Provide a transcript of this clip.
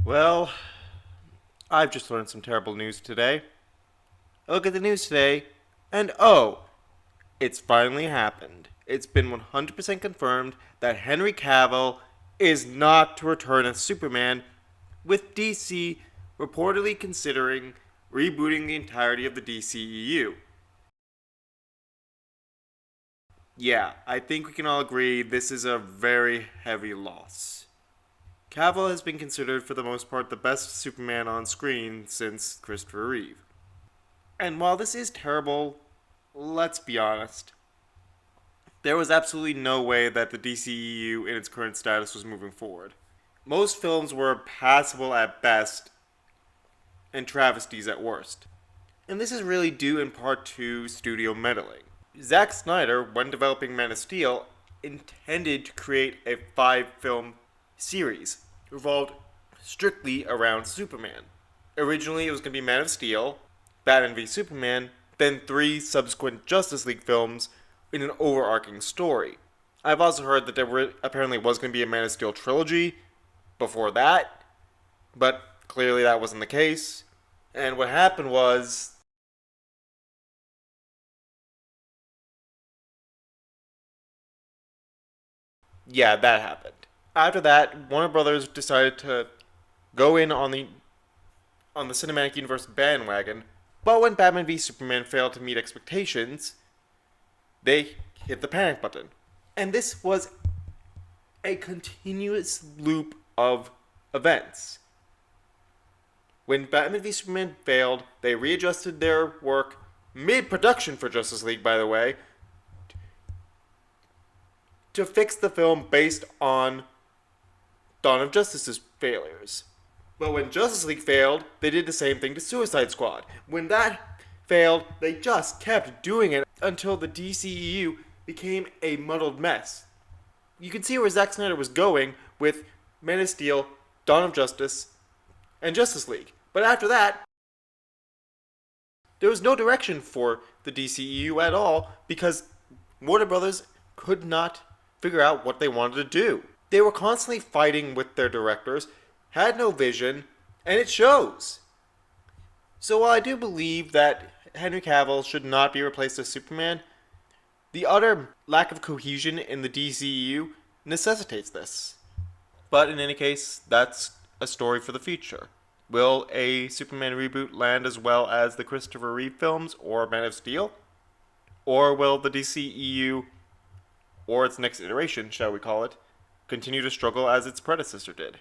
Well, I've just learned some terrible news today. I look at the news today, and it's finally happened. It's been 100% confirmed that Henry Cavill is not to return as Superman, with DC reportedly considering rebooting the entirety of the DCEU. Yeah, I think we can all agree this is a very heavy loss. Cavill has been considered for the most part the best Superman on screen since Christopher Reeve. And while this is terrible, let's be honest. There was absolutely no way that the DCEU in its current status was moving forward. Most films were passable at best and travesties at worst. And this is really due in part to studio meddling. Zack Snyder, when developing Man of Steel, intended to create a 5-film series revolved strictly around Superman. Originally, it was going to be Man of Steel, Batman v Superman, then 3 subsequent Justice League films in an overarching story. I've also heard that there apparently was going to be a Man of Steel trilogy before that, but clearly that wasn't the case. And what happened was, yeah, that happened. After that, Warner Brothers decided to go in on the cinematic universe bandwagon, but when Batman v Superman failed to meet expectations, they hit the panic button. And this was a continuous loop of events. When Batman v Superman failed, they readjusted their work mid-production for Justice League, by the way, to fix the film based on Dawn of Justice's failures. But when Justice League failed, they did the same thing to Suicide Squad. When that failed, they just kept doing it until the DCEU became a muddled mess. You can see where Zack Snyder was going with Man of Steel, Dawn of Justice, and Justice League. But after that, there was no direction for the DCEU at all because Warner Brothers could not figure out what they wanted to do. They were constantly fighting with their directors, had no vision, and it shows. So while I do believe that Henry Cavill should not be replaced as Superman, the utter lack of cohesion in the DCEU necessitates this. But in any case, that's a story for the future. Will a Superman reboot land as well as the Christopher Reeve films or Man of Steel? Or will the DCEU, or its next iteration, shall we call it, continue to struggle as its predecessor did?